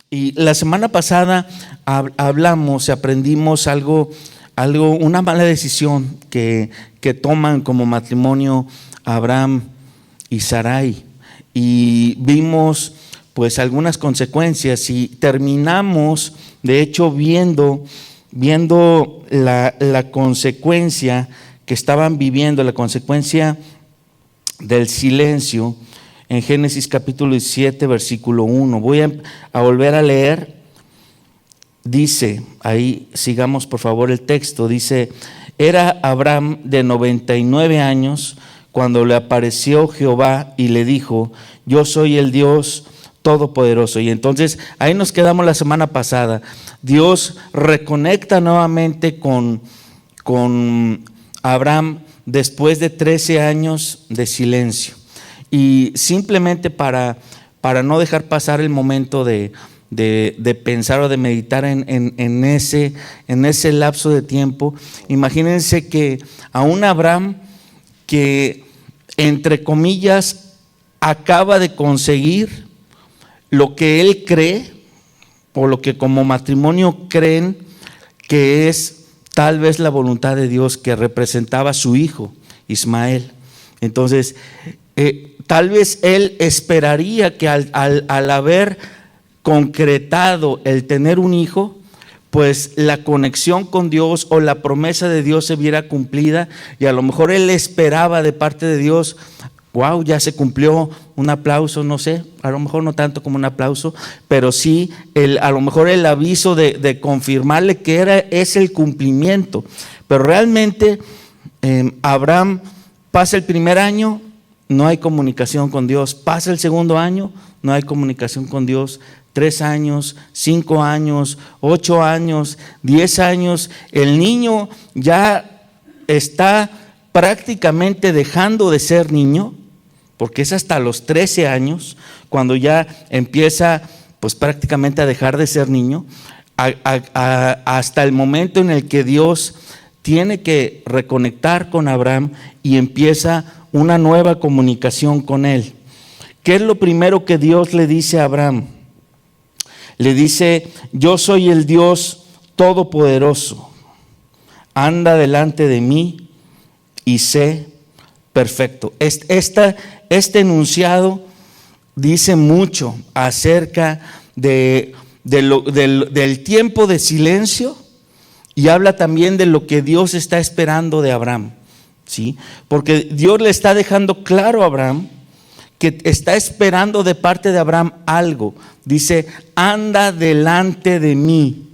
Y la semana pasada hablamos y aprendimos algo, una mala decisión que toman como matrimonio Abraham y Sarai. Y vimos pues algunas consecuencias y terminamos de hecho viendo la consecuencia que estaban viviendo, la consecuencia del silencio en Génesis capítulo 17 versículo 1. Voy a volver a leer. Dice, ahí sigamos por favor el texto, dice: era Abraham de 99 años cuando le apareció Jehová y le dijo: yo soy el Dios Todopoderoso. Y entonces ahí nos quedamos la semana pasada. Dios reconecta nuevamente con Abraham después de 13 años de silencio. Y simplemente para no dejar pasar el momento de pensar o de meditar en ese lapso de tiempo, imagínense que a un Abraham que, entre comillas, acaba de conseguir lo que él cree, o lo que como matrimonio creen que es tal vez la voluntad de Dios, que representaba a su hijo Ismael. Entonces, tal vez él esperaría que al haber concretado el tener un hijo, pues la conexión con Dios o la promesa de Dios se viera cumplida, y a lo mejor él esperaba de parte de Dios: wow, ya se cumplió, un aplauso, no sé, a lo mejor no tanto como un aplauso, pero sí a lo mejor el aviso de confirmarle que es el cumplimiento. Pero realmente Abraham pasa el primer año, no hay comunicación con Dios; pasa el segundo año, no hay comunicación con Dios; 3 años, 5 años, 8 años, 10 años, el niño ya está prácticamente dejando de ser niño, porque es hasta los 13 años cuando ya empieza pues prácticamente a dejar de ser niño, hasta el momento en el que Dios tiene que reconectar con Abraham y empieza una nueva comunicación con él. ¿Qué es lo primero que Dios le dice a Abraham? Le dice: yo soy el Dios Todopoderoso, anda delante de mí y sé perfecto. Este enunciado dice mucho acerca del tiempo de silencio, y habla también de lo que Dios está esperando de Abraham, ¿sí? Porque Dios le está dejando claro a Abraham que está esperando de parte de Abraham algo. Dice: anda delante de mí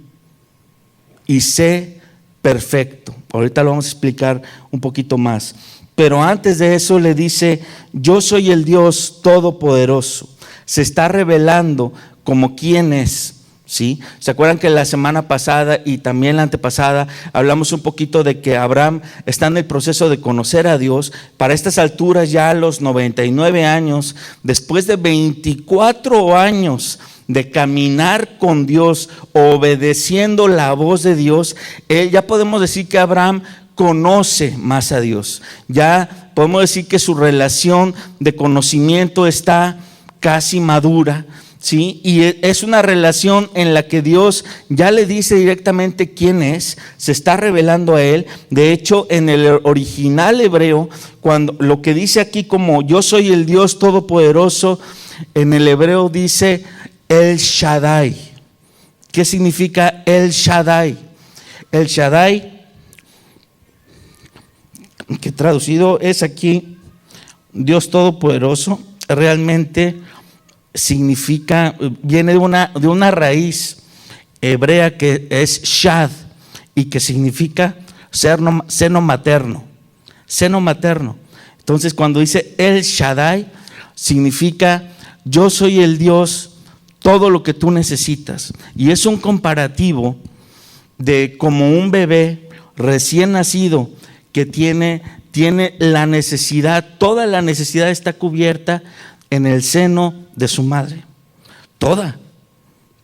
y sé perfecto. Ahorita lo vamos a explicar un poquito más. Pero antes de eso le dice: yo soy el Dios Todopoderoso. Se está revelando como quién es, ¿sí? ¿Se acuerdan que la semana pasada y también la antepasada hablamos un poquito de que Abraham está en el proceso de conocer a Dios? Para estas alturas, ya a los 99 años, después de 24 años de caminar con Dios, obedeciendo la voz de Dios, ya podemos decir que Abraham conoce más a Dios. Ya podemos decir que su relación de conocimiento está casi madura, ¿sí? Y es una relación en la que Dios ya le dice directamente quién es, se está revelando a él. De hecho, en el original hebreo, cuando lo que dice aquí como yo soy el Dios Todopoderoso, en el hebreo dice El Shaddai. ¿Qué significa El Shaddai? El Shaddai, que traducido es aquí Dios Todopoderoso, realmente significa, viene de una raíz hebrea que es shad, y que significa seno materno. Seno materno. Entonces, cuando dice El Shaddai, significa yo soy el Dios, todo lo que tú necesitas. Y es un comparativo de como un bebé recién nacido que tiene la necesidad, toda la necesidad está cubierta en el seno de su madre, toda,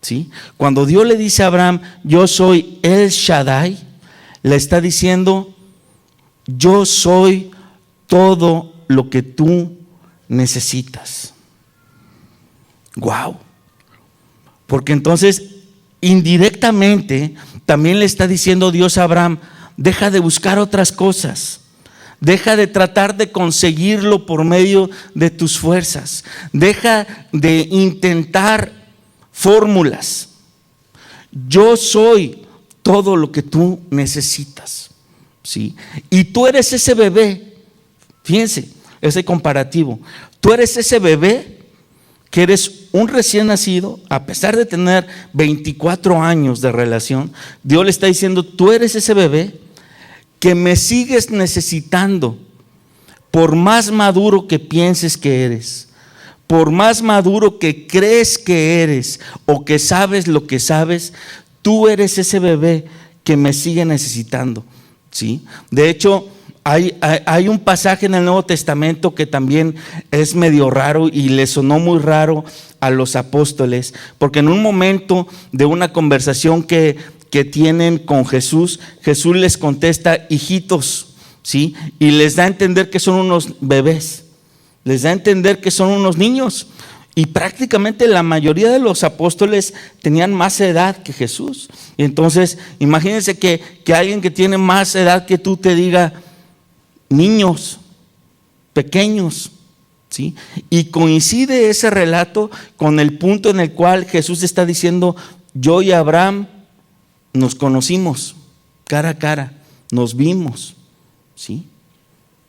¿sí? Cuando Dios le dice a Abraham: yo soy El Shaddai, le está diciendo: yo soy todo lo que tú necesitas. Wow. Porque entonces, indirectamente, también le está diciendo Dios a Abraham: deja de buscar otras cosas. Deja de tratar de conseguirlo por medio de tus fuerzas. Deja de intentar fórmulas. Yo soy todo lo que tú necesitas, ¿sí? Y tú eres ese bebé. Fíjense, ese comparativo. Tú eres ese bebé que eres un recién nacido, a pesar de tener 24 años de relación. Dios le está diciendo: tú eres ese bebé que me sigues necesitando, por más maduro que pienses que eres, por más maduro que crees que eres o que sabes lo que sabes, tú eres ese bebé que me sigue necesitando, ¿sí? De hecho, hay un pasaje en el Nuevo Testamento que también es medio raro y le sonó muy raro a los apóstoles, porque en un momento de una conversación que tienen con Jesús, Jesús les contesta: hijitos, ¿sí? Y les da a entender que son unos bebés, les da a entender que son unos niños. Y prácticamente la mayoría de los apóstoles tenían más edad que Jesús. Y entonces, imagínense que alguien que tiene más edad que tú te diga: niños, pequeños, ¿sí? Y coincide ese relato con el punto en el cual Jesús está diciendo: yo y Abraham nos conocimos cara a cara, nos vimos, ¿sí?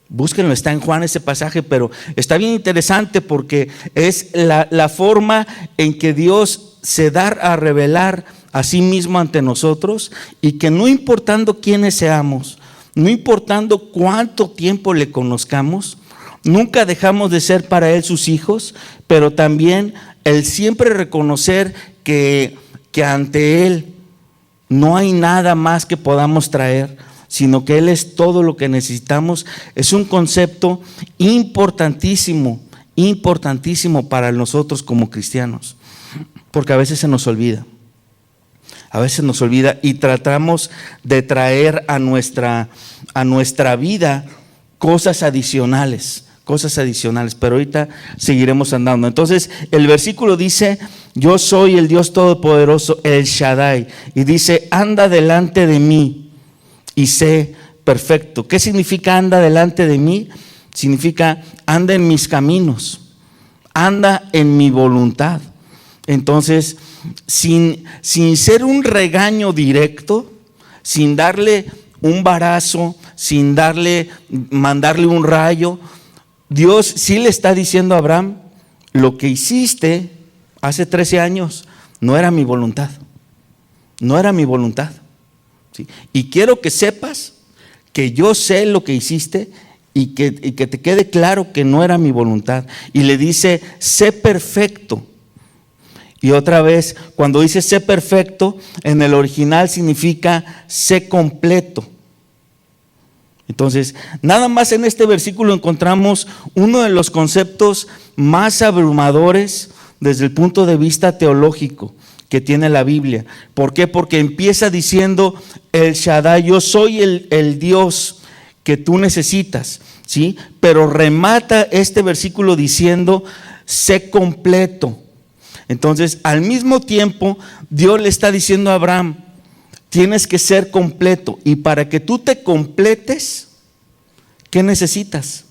Búsquenlo, está en Juan ese pasaje, pero está bien interesante porque es la forma en que Dios se da a revelar a sí mismo ante nosotros, y que no importando quiénes seamos, no importando cuánto tiempo le conozcamos, nunca dejamos de ser para Él sus hijos, pero también el siempre reconocer que ante Él no hay nada más que podamos traer, sino que Él es todo lo que necesitamos. Es un concepto importantísimo, importantísimo para nosotros como cristianos, porque a veces se nos olvida. A veces nos olvida y tratamos de traer a nuestra vida cosas adicionales, pero ahorita seguiremos andando. Entonces el versículo dice: yo soy el Dios Todopoderoso, el Shaddai, y dice: anda delante de mí y sé perfecto. ¿Qué significa anda delante de mí? Significa anda en mis caminos, anda en mi voluntad. Entonces, sin ser un regaño directo, sin darle un varazo, sin mandarle un rayo, Dios sí le está diciendo a Abraham: lo que hiciste hace 13 años no era mi voluntad, no era mi voluntad, ¿sí? Y quiero que sepas que yo sé lo que hiciste y que te quede claro que no era mi voluntad. Y le dice: sé perfecto. Y otra vez, cuando dice sé perfecto, en el original significa sé completo. Entonces, nada más en este versículo encontramos uno de los conceptos más abrumadores desde el punto de vista teológico que tiene la Biblia. ¿Por qué? Porque empieza diciendo el Shaddai: yo soy el Dios que tú necesitas, ¿sí? Pero remata este versículo diciendo sé completo. Entonces, al mismo tiempo, Dios le está diciendo a Abraham: tienes que ser completo. Y para que tú te completes, ¿qué necesitas?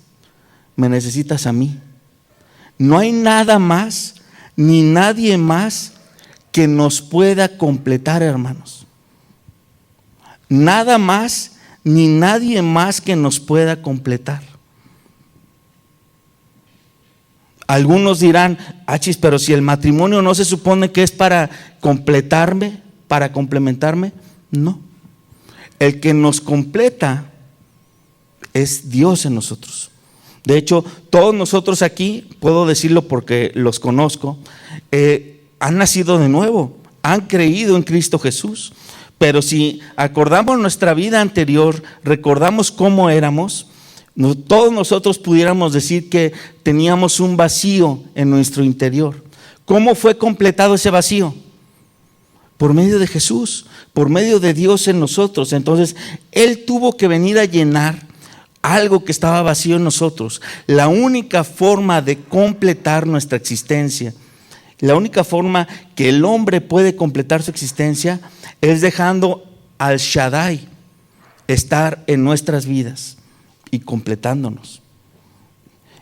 Me necesitas a mí. No hay nada más ni nadie más que nos pueda completar, hermanos. Nada más ni nadie más que nos pueda completar. Algunos dirán: achis, pero si el matrimonio no se supone que es para completarme, para complementarme. No, el que nos completa es Dios en nosotros. De hecho, todos nosotros aquí, puedo decirlo porque los conozco, han nacido de nuevo, han creído en Cristo Jesús. Pero si acordamos nuestra vida anterior, recordamos cómo éramos, todos nosotros pudiéramos decir que teníamos un vacío en nuestro interior. ¿Cómo fue completado ese vacío? Por medio de Jesús, por medio de Dios en nosotros. Entonces, Él tuvo que venir a llenar algo que estaba vacío en nosotros. La única forma de completar nuestra existencia La única forma que el hombre puede completar su existencia es dejando al Shaddai estar en nuestras vidas y completándonos.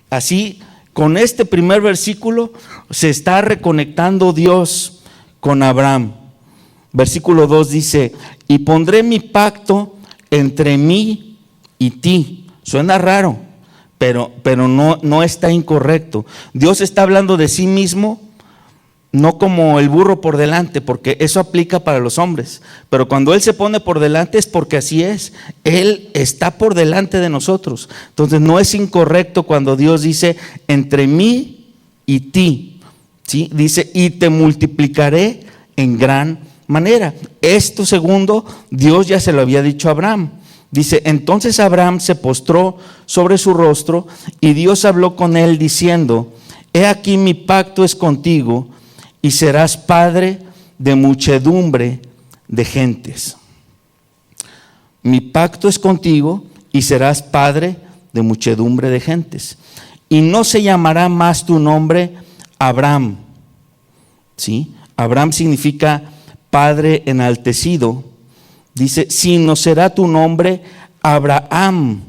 Así, con este primer versículo se está reconectando Dios con Abraham. Versículo 2 dice: y pondré mi pacto entre mí y ti. Suena raro, pero no está incorrecto. Dios está hablando de sí mismo, no como el burro por delante, porque eso aplica para los hombres. Pero cuando Él se pone por delante es porque así es. Él está por delante de nosotros. Entonces no es incorrecto cuando Dios dice entre mí y ti, ¿sí? Dice: y te multiplicaré en gran manera. Esto segundo, Dios ya se lo había dicho a Abraham. Dice: entonces Abraham se postró sobre su rostro y Dios habló con él diciendo: he aquí mi pacto es contigo y serás padre de muchedumbre de gentes. Mi pacto es contigo y serás padre de muchedumbre de gentes. Y no se llamará más tu nombre Abraham. ¿Sí? Abraham significa padre enaltecido. Dice: sino será tu nombre Abraham,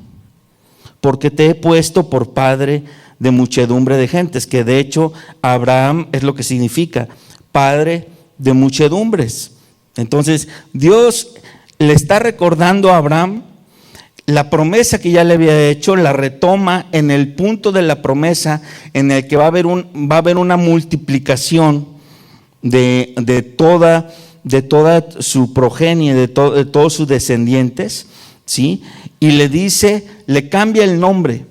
porque te he puesto por padre de muchedumbre de gentes. Que de hecho Abraham es lo que significa padre de muchedumbres. Entonces Dios le está recordando a Abraham la promesa que ya le había hecho, la retoma en el punto de la promesa en el que va a haber una multiplicación de toda su progenie, de todos sus descendientes, ¿sí? Y le dice, le cambia el nombre,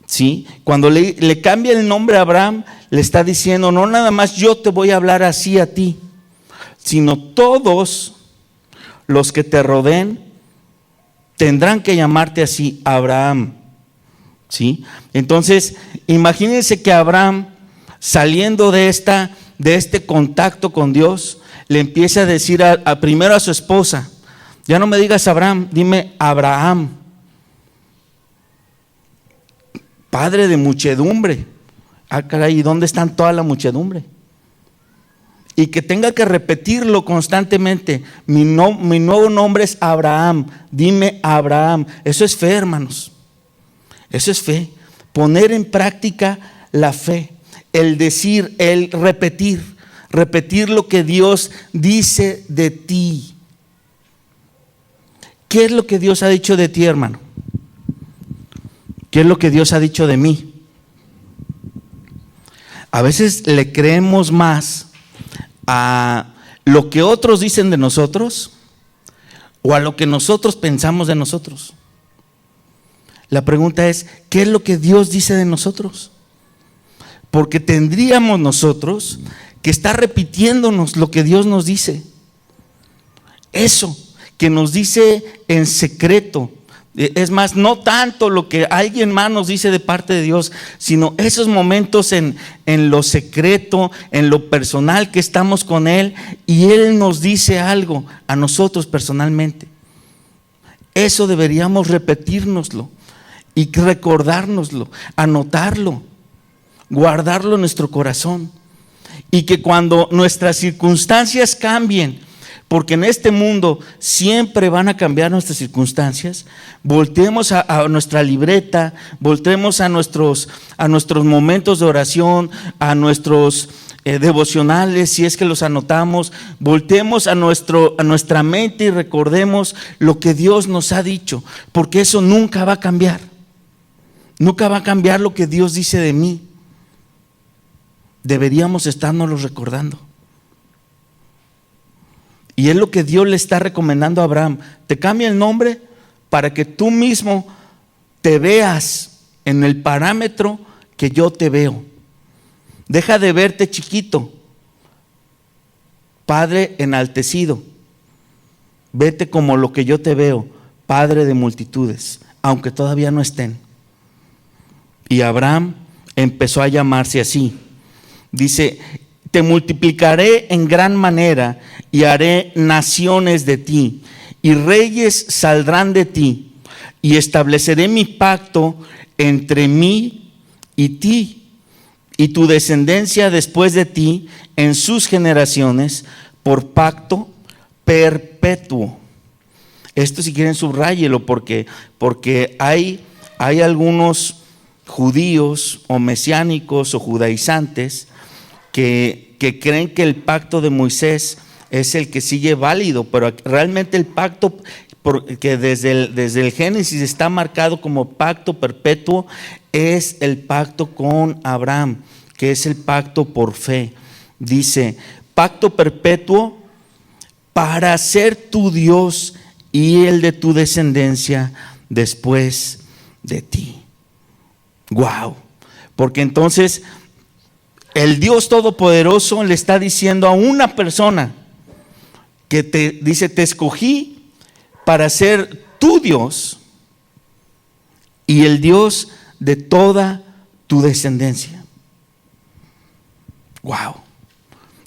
¿sí? Cuando le cambia el nombre a Abraham, le está diciendo: no nada más yo te voy a hablar así a ti, sino todos los que te rodeen tendrán que llamarte así, Abraham, ¿sí? Entonces, imagínense que Abraham, saliendo de este contacto con Dios, le empieza a decir primero a su esposa: ya no me digas Abraham, dime Abraham, padre de muchedumbre. Ah, caray, ¿y dónde están toda la muchedumbre? Y que tenga que repetirlo constantemente: mi nuevo nombre es Abraham, dime Abraham. Eso es fe, hermanos. Eso es fe. Poner en práctica la fe, el decir, el repetir lo que Dios dice de ti. ¿Qué es lo que Dios ha dicho de ti, hermano? ¿Qué es lo que Dios ha dicho de mí? A veces le creemos más a lo que otros dicen de nosotros o a lo que nosotros pensamos de nosotros. La pregunta es: ¿qué es lo que Dios dice de nosotros? Porque tendríamos nosotros que estar repitiéndonos lo que Dios nos dice. Eso que nos dice en secreto. Es más, no tanto lo que alguien más nos dice de parte de Dios, sino esos momentos en lo secreto, en lo personal que estamos con Él y Él nos dice algo a nosotros personalmente. Eso deberíamos repetírnoslo y recordárnoslo, anotarlo, guardarlo en nuestro corazón. Y que cuando nuestras circunstancias cambien, porque en este mundo siempre van a cambiar nuestras circunstancias, volteemos a nuestra libreta, volteemos a nuestros momentos de oración, a nuestros devocionales, si es que los anotamos, volteemos a nuestra mente y recordemos lo que Dios nos ha dicho, porque eso nunca va a cambiar. Nunca va a cambiar lo que Dios dice de mí. Deberíamos estárnoslo recordando. Y es lo que Dios le está recomendando a Abraham: te cambia el nombre para que tú mismo te veas en el parámetro que yo te veo. Deja de verte chiquito, padre enaltecido. Vete como lo que yo te veo, padre de multitudes, aunque todavía no estén. Y Abraham empezó a llamarse así. Dice: te multiplicaré en gran manera y haré naciones de ti, y reyes saldrán de ti, y estableceré mi pacto entre mí y ti, y tu descendencia después de ti en sus generaciones por pacto perpetuo. Esto, si quieren, subráyelo, porque hay algunos judíos o mesiánicos o judaizantes que creen que el pacto de Moisés es el que sigue válido, pero realmente el pacto que desde el Génesis está marcado como pacto perpetuo es el pacto con Abraham, que es el pacto por fe. Dice, pacto perpetuo para ser tu Dios y el de tu descendencia después de ti. Wow. Porque entonces el Dios Todopoderoso le está diciendo a una persona que te escogí para ser tu Dios y el Dios de toda tu descendencia. Wow.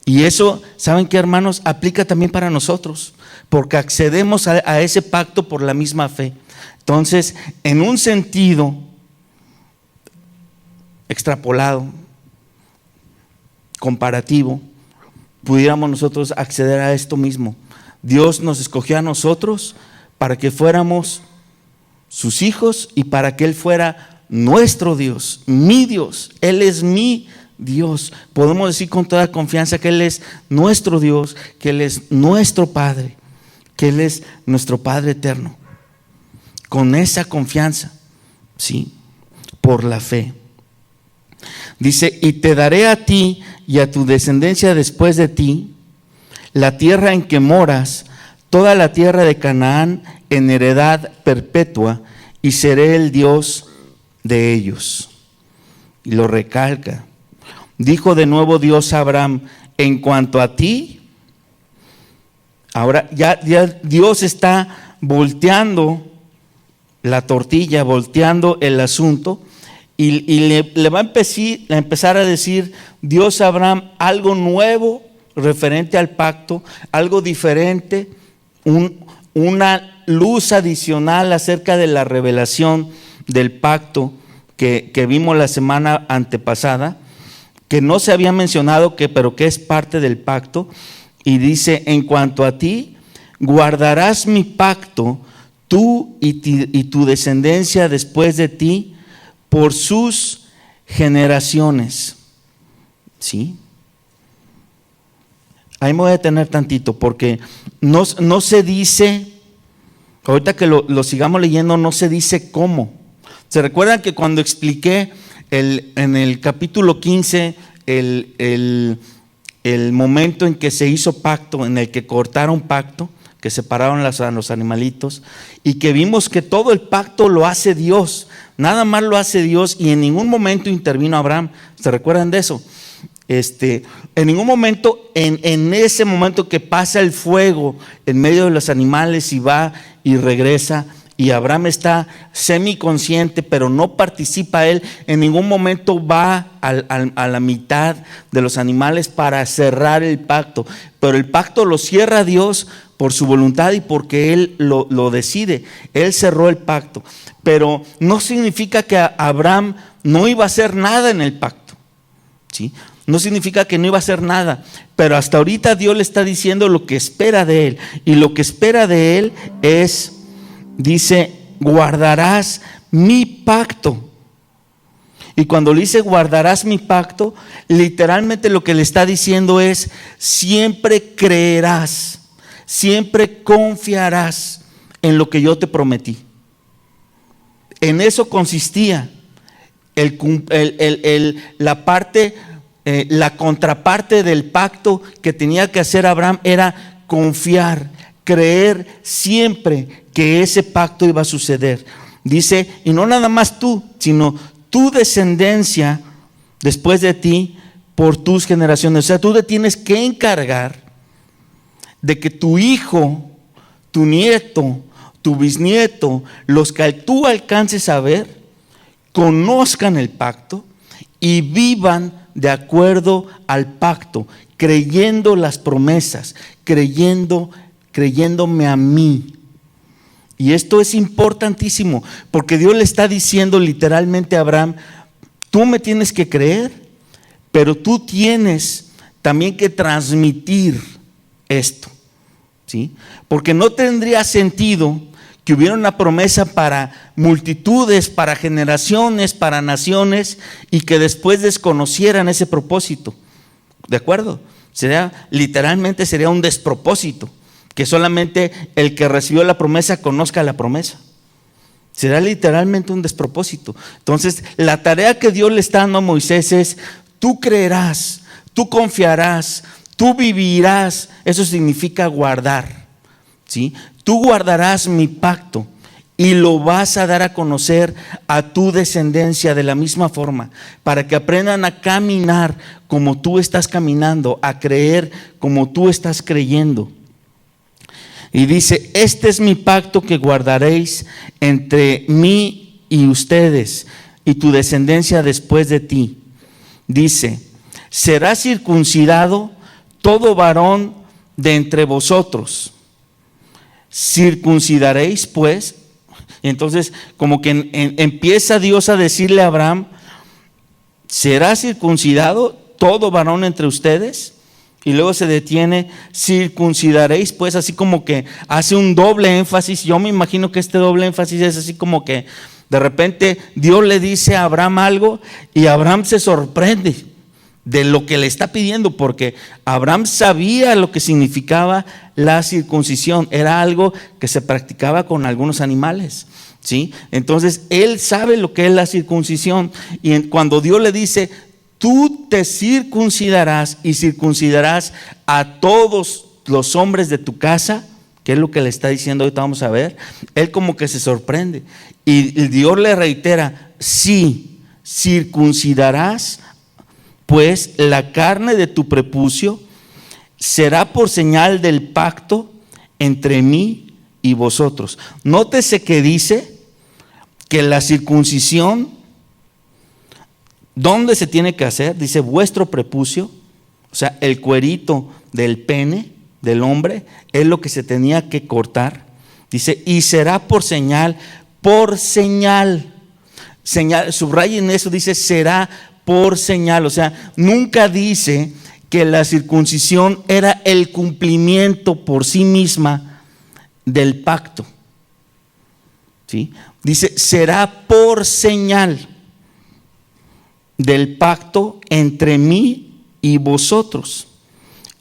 Y eso, ¿saben qué, hermanos? Aplica también para nosotros, porque accedemos a ese pacto por la misma fe. Entonces, en un sentido extrapolado, comparativo, pudiéramos nosotros acceder a esto mismo. Dios nos escogió a nosotros para que fuéramos sus hijos y para que Él fuera nuestro Dios, mi Dios. Él es mi Dios. Podemos decir con toda confianza que Él es nuestro Dios, que Él es nuestro Padre, que Él es nuestro Padre eterno. Con esa confianza, sí, por la fe. Dice, y te daré a ti y a tu descendencia después de ti la tierra en que moras, toda la tierra de Canaán en heredad perpetua, y seré el Dios de ellos. Y lo recalca. Dijo de nuevo Dios a Abraham, en cuanto a ti, ahora ya Dios está volteando la tortilla, volteando el asunto, y le va a empezar a decir Dios a Abraham algo nuevo referente al pacto, algo diferente, una luz adicional acerca de la revelación del pacto que vimos la semana antepasada, que no se había mencionado, pero que es parte del pacto. Y dice, en cuanto a ti, guardarás mi pacto, tú y tu descendencia después de ti, por sus generaciones. ¿Sí? Ahí me voy a detener tantito, porque no se dice, ahorita que lo sigamos leyendo, no se dice cómo. ¿Se recuerdan que cuando expliqué en el capítulo 15 el momento en que se hizo pacto, en el que cortaron pacto, que separaron a los animalitos, y que vimos que todo el pacto lo hace Dios, nada más lo hace Dios, y en ningún momento intervino Abraham? ¿Se recuerdan de eso? En ningún momento, en ese momento que pasa el fuego en medio de los animales y va y regresa, y Abraham está semiconsciente, pero no participa él, en ningún momento va a la mitad de los animales para cerrar el pacto, pero el pacto lo cierra Dios por su voluntad y porque Él lo decide. Él cerró el pacto, pero no significa que Abraham no iba a hacer nada en el pacto, ¿sí? No significa que no iba a hacer nada, pero hasta ahorita Dios le está diciendo lo que espera de él, y lo que espera de él es, dice, guardarás mi pacto. Y cuando le dice guardarás mi pacto, literalmente lo que le está diciendo es, siempre creerás, siempre confiarás en lo que yo te prometí. En eso consistía la contraparte del pacto que tenía que hacer Abraham era confiar, creer siempre que ese pacto iba a suceder. Dice, y no nada más tú, sino tu descendencia después de ti por tus generaciones. O sea, tú te tienes que encargar de que tu hijo, tu nieto, tu bisnieto, los que tú alcances a ver, conozcan el pacto y vivan de acuerdo al pacto, creyendo las promesas, creyéndome a mí. Y esto es importantísimo, porque Dios le está diciendo literalmente a Abraham, tú me tienes que creer, pero tú tienes también que transmitir esto, ¿sí? Porque no tendría sentido que hubiera una promesa para multitudes, para generaciones, para naciones, y que después desconocieran ese propósito. ¿De acuerdo? Literalmente sería un despropósito, que solamente el que recibió la promesa conozca la promesa. Será literalmente un despropósito. Entonces, la tarea que Dios le está dando a Moisés es: tú creerás, tú confiarás, tú vivirás. Eso significa guardar, ¿sí? Tú guardarás mi pacto y lo vas a dar a conocer a tu descendencia de la misma forma, para que aprendan a caminar como tú estás caminando, a creer como tú estás creyendo. Y dice: este es mi pacto que guardaréis entre mí y ustedes y tu descendencia después de ti. Dice: será circuncidado todo varón de entre vosotros. Circuncidaréis pues. Y entonces como que empieza Dios a decirle a Abraham: será circuncidado todo varón entre ustedes. Y luego se detiene: circuncidaréis pues, así como que hace un doble énfasis. Yo me imagino que este doble énfasis es así como que de repente Dios le dice a Abraham algo y Abraham se sorprende de lo que le está pidiendo, porque Abraham sabía lo que significaba la circuncisión. Era algo que se practicaba con algunos animales, ¿sí? Entonces él sabe lo que es la circuncisión, y cuando Dios le dice: tú te circuncidarás y circuncidarás a todos los hombres de tu casa, que es lo que le está diciendo, ahorita vamos a ver, él como que se sorprende, y Dios le reitera: sí, circuncidarás pues la carne de tu prepucio, será por señal del pacto entre mí y vosotros. Nótese que dice que la circuncisión, ¿dónde se tiene que hacer? Dice: vuestro prepucio, o sea, el cuerito del pene del hombre es lo que se tenía que cortar. Dice: y será por señal, señal, subrayen eso, dice será por señal. O sea, nunca dice que la circuncisión era el cumplimiento por sí misma del pacto, ¿sí? Dice: será por señal del pacto entre mí y vosotros.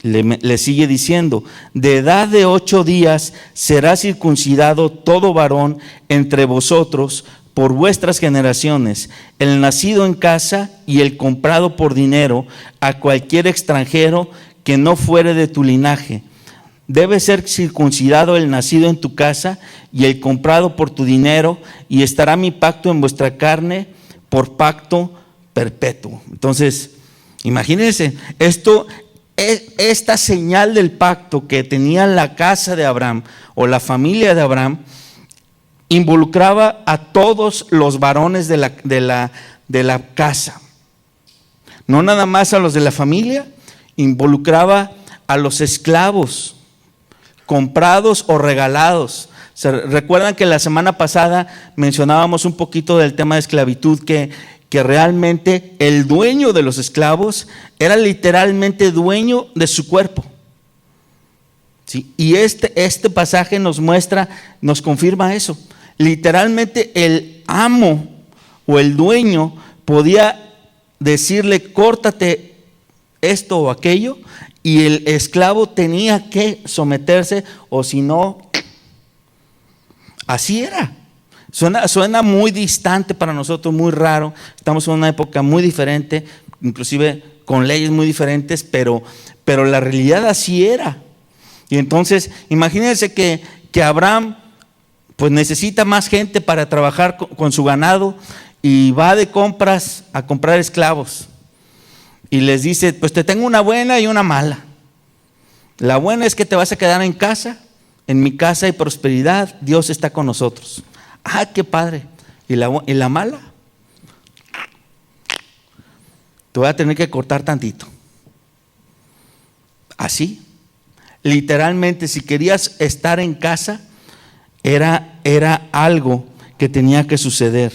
Le sigue diciendo: de edad de 8 días será circuncidado todo varón entre vosotros por vuestras generaciones, el nacido en casa y el comprado por dinero a cualquier extranjero que no fuere de tu linaje. Debe ser circuncidado el nacido en tu casa y el comprado por tu dinero, y estará mi pacto en vuestra carne por pacto perpetuo. Entonces, imagínense, esta señal del pacto que tenía la casa de Abraham o la familia de Abraham involucraba a todos los varones de la casa, no nada más a los de la familia, involucraba a los esclavos, comprados o regalados. Recuerdan que la semana pasada mencionábamos un poquito del tema de esclavitud, que realmente el dueño de los esclavos era literalmente dueño de su cuerpo, ¿sí? Y este pasaje nos confirma eso. Literalmente el amo o el dueño podía decirle: córtate esto o aquello, y el esclavo tenía que someterse, o si no, así era. Suena muy distante para nosotros, muy raro. Estamos en una época muy diferente, inclusive con leyes muy diferentes, pero la realidad así era. Y entonces, imagínense que Abraham pues necesita más gente para trabajar con su ganado, y va de compras a comprar esclavos. Y les dice: pues te tengo una buena y una mala. La buena es que te vas a quedar en casa, en mi casa hay prosperidad, Dios está con nosotros. ¡Ah, qué padre! ¿Y la mala? Te voy a tener que cortar tantito. Así. Literalmente, si querías estar en casa, era algo que tenía que suceder.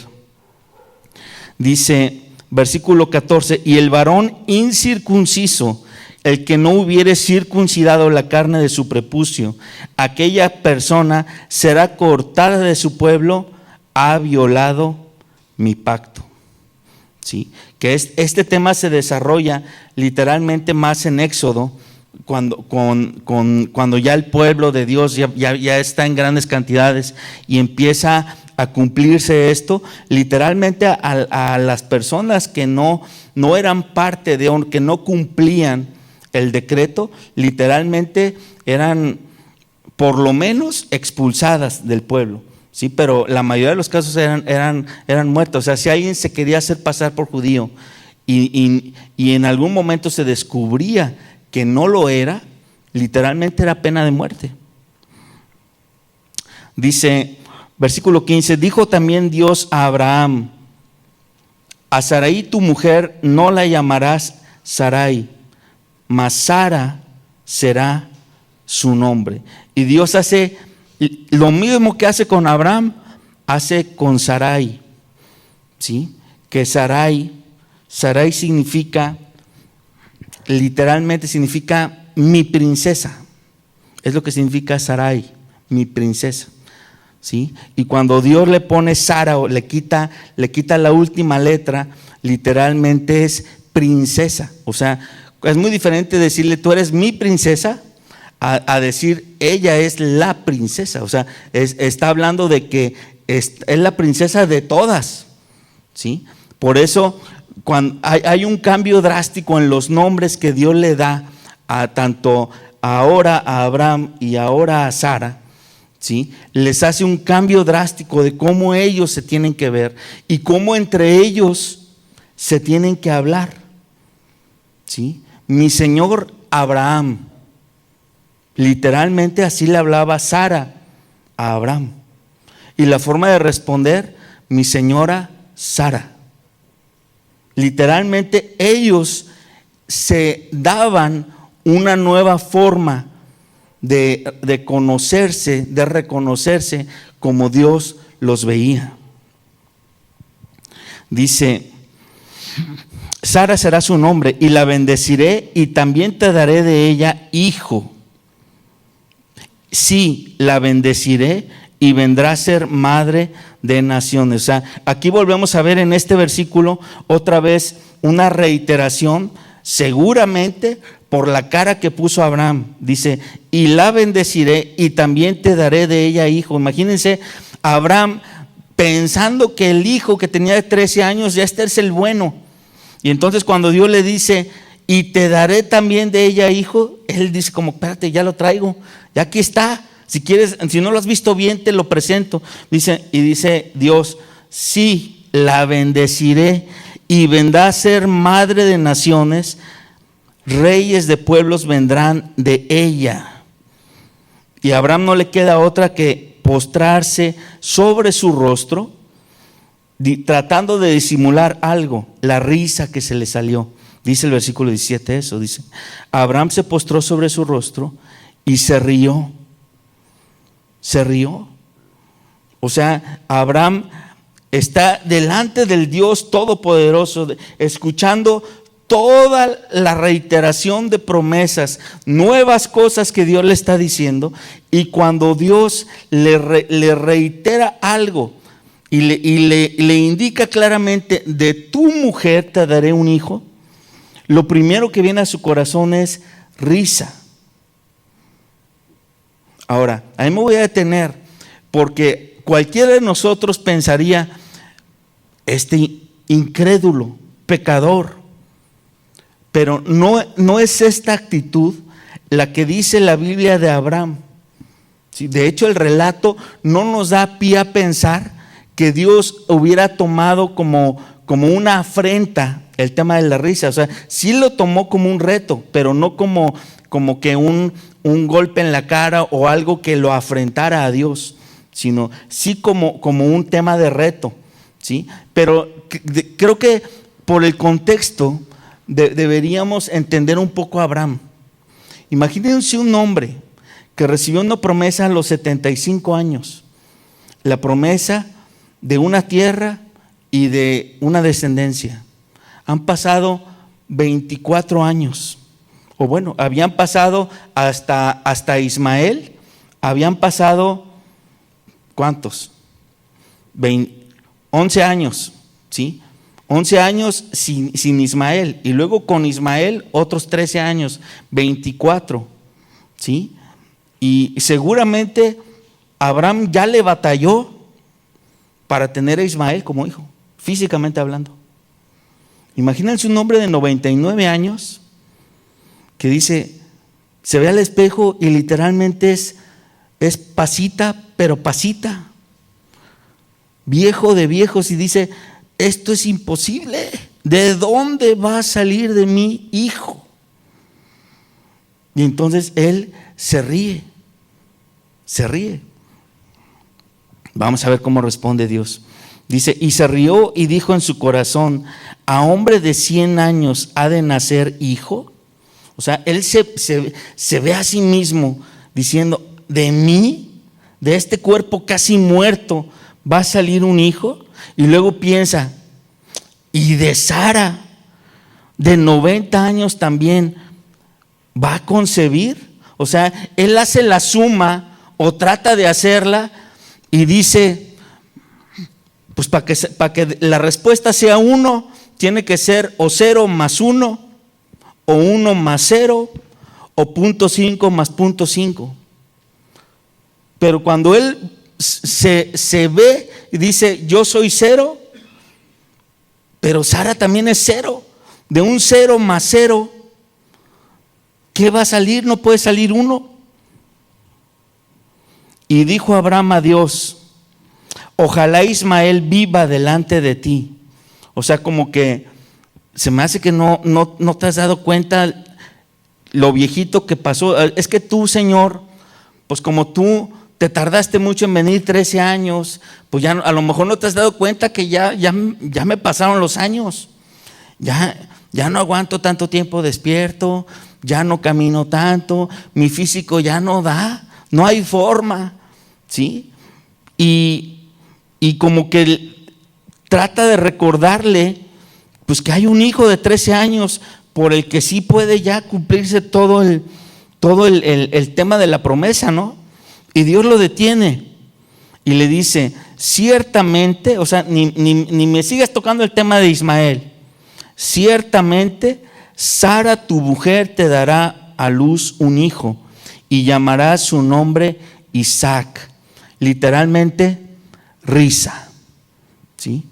Dice: versículo 14, y el varón incircunciso, el que no hubiere circuncidado la carne de su prepucio, aquella persona será cortada de su pueblo, ha violado mi pacto. ¿Sí? Que este tema se desarrolla literalmente más en Éxodo, cuando ya el pueblo de Dios ya está en grandes cantidades y empieza a cumplirse esto. Literalmente a las personas que no eran parte que no cumplían el decreto, literalmente eran por lo menos expulsadas del pueblo. Sí, pero la mayoría de los casos eran muertos. O sea, si alguien se quería hacer pasar por judío y en algún momento se descubría que no lo era, literalmente era pena de muerte. Dice, versículo 15, dijo también Dios a Abraham, a Sarai tu mujer no la llamarás Sarai, mas Sara será su nombre. Y Dios hace lo mismo que hace con Abraham, hace con Sarai. ¿Sí? Que Sarai significa, literalmente significa mi princesa. Es lo que significa Sarai, mi princesa. ¿Sí? Y cuando Dios le pone Sara o le quita la última letra, literalmente es princesa. O sea, es muy diferente decirle tú eres mi princesa a decir ella es la princesa. O sea, está hablando de que es la princesa de todas. ¿Sí? Por eso cuando hay un cambio drástico en los nombres que Dios le da a tanto ahora a Abraham y ahora a Sara. ¿Sí? Les hace un cambio drástico de cómo ellos se tienen que ver y cómo entre ellos se tienen que hablar. ¿Sí? Mi señor Abraham, literalmente así le hablaba Sara a Abraham. Y la forma de responder, mi señora Sara. Literalmente ellos se daban una nueva forma de conocerse, de reconocerse como Dios los veía. Dice, Sara será su nombre y la bendeciré y también te daré de ella hijo. Sí, la bendeciré y vendrá a ser madre de naciones. O sea, aquí volvemos a ver en este versículo otra vez una reiteración, seguramente por la cara que puso Abraham. Dice, y la bendeciré y también te daré de ella hijo. Imagínense Abraham pensando que el hijo que tenía de 13 años ya este es el bueno. Y entonces cuando Dios le dice, y te daré también de ella hijo, él dice como, espérate, ya lo traigo, ya aquí está. Si quieres, si no lo has visto bien, te lo presento. Dice Dios, sí, la bendeciré y vendrá a ser madre de naciones. Reyes de pueblos vendrán de ella. Y a Abraham no le queda otra que postrarse sobre su rostro, tratando de disimular algo, la risa que se le salió. Dice el versículo 17 eso, dice, Abraham se postró sobre su rostro y se rió. Se rió. O sea, Abraham está delante del Dios Todopoderoso, escuchando toda la reiteración de promesas, nuevas cosas que Dios le está diciendo, y cuando Dios le reitera algo y le indica claramente, de tu mujer te daré un hijo, lo primero que viene a su corazón es risa. Ahora, ahí me voy a detener, porque cualquiera de nosotros pensaría, este incrédulo, pecador. Pero no es esta actitud la que dice la Biblia de Abraham. ¿Sí? De hecho, el relato no nos da pie a pensar que Dios hubiera tomado como una afrenta el tema de la risa. O sea, sí lo tomó como un reto, pero no como que un golpe en la cara o algo que lo afrentara a Dios, sino sí como un tema de reto. ¿Sí? Pero creo que por el contexto deberíamos entender un poco a Abraham. Imagínense un hombre que recibió una promesa a los 75 años, la promesa de una tierra y de una descendencia. Han pasado 24 años. O bueno, habían pasado hasta Ismael, habían pasado, ¿cuántos? 11 años, ¿sí? 11 años sin Ismael, y luego con Ismael otros 13 años, 24, ¿sí? Y seguramente Abraham ya le batalló para tener a Ismael como hijo, físicamente hablando. Imagínense un hombre de 99 años que dice, se ve al espejo y literalmente es pasita, pero pasita. Viejo de viejos, y dice, esto es imposible. ¿De dónde va a salir de mi hijo? Y entonces él se ríe. Vamos a ver cómo responde Dios. Dice, y se rió y dijo en su corazón, ¿a hombre de 100 años ha de nacer hijo? O sea, él se ve a sí mismo diciendo, de mí, de este cuerpo casi muerto, va a salir un hijo. Y luego piensa, y de Sara, de 90 años también, ¿va a concebir? O sea, él hace la suma o trata de hacerla y dice, pues para que la respuesta sea 1, tiene que ser o 0 más 1, o 1 más 0, o 0.5 más 0.5. Pero cuando él se ve y dice, yo soy 0, pero Sara también es 0. De un 0 más 0, ¿qué va a salir? No puede salir 1. Y dijo Abraham a Dios, ojalá Ismael viva delante de ti. O sea, como que se me hace que no te has dado cuenta lo viejito que pasó. Es que tú, Señor, pues como tú te tardaste mucho en venir, 13 años, pues ya a lo mejor no te has dado cuenta que ya me pasaron los años. Ya no aguanto tanto tiempo despierto, ya no camino tanto, mi físico ya no da, no hay forma, ¿sí? Y como que trata de recordarle, pues que hay un hijo de 13 años por el que sí puede ya cumplirse todo el tema de la promesa, ¿no? Y Dios lo detiene y le dice, ciertamente, o sea, ni me sigas tocando el tema de Ismael, ciertamente Sara tu mujer te dará a luz un hijo y llamará su nombre Isaac, literalmente risa, ¿sí?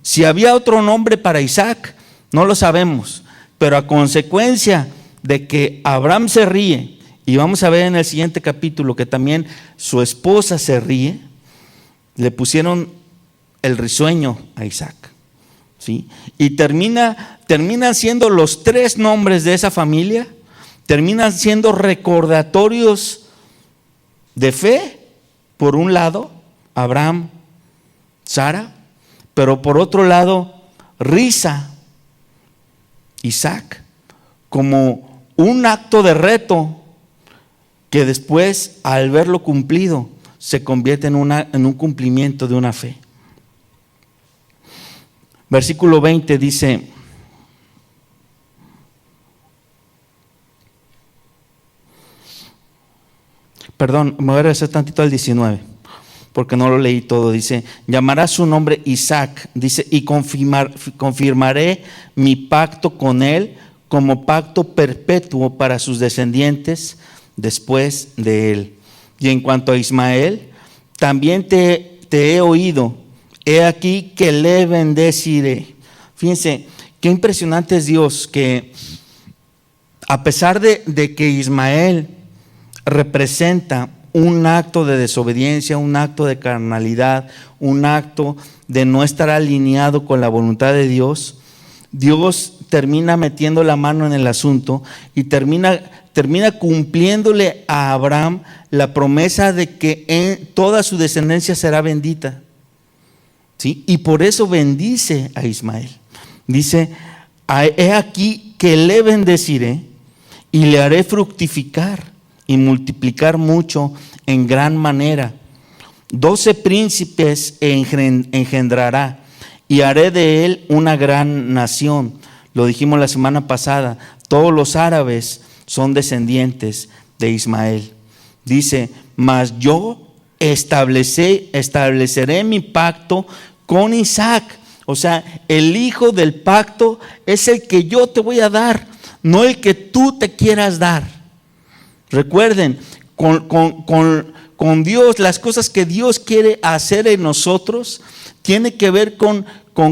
Si había otro nombre para Isaac, no lo sabemos, pero a consecuencia de que Abraham se ríe, y vamos a ver en el siguiente capítulo que también su esposa se ríe, le pusieron el risueño a Isaac, ¿sí? Y terminan siendo los 3 nombres de esa familia, terminan siendo recordatorios de fe, por un lado, Abraham, Sara, pero por otro lado, risa, Isaac, como un acto de reto que después, al verlo cumplido, se convierte en un cumplimiento de una fe. Versículo 20 dice, perdón, me voy a regresar tantito al 19, porque no lo leí todo. Dice, llamará su nombre Isaac, dice, y confirmaré mi pacto con él como pacto perpetuo para sus descendientes después de él. Y en cuanto a Ismael, también te he oído, he aquí que le bendeciré. Fíjense, qué impresionante es Dios, que a pesar de que Ismael representa un acto de desobediencia, un acto de carnalidad, un acto de no estar alineado con la voluntad de Dios, Dios termina metiendo la mano en el asunto y termina cumpliéndole a Abraham la promesa de que toda su descendencia será bendita, ¿sí? Y por eso bendice a Ismael. Dice, he aquí que le bendeciré y le haré fructificar y multiplicar mucho en gran manera. 12 príncipes engendrará y haré de él una gran nación. Lo dijimos la semana pasada, todos los árabes son descendientes de Ismael. Dice, mas yo estableceré mi pacto con Isaac. O sea, el hijo del pacto es el que yo te voy a dar, no el que tú te quieras dar. Recuerden, con Dios, las cosas que Dios quiere hacer en nosotros, tiene que ver con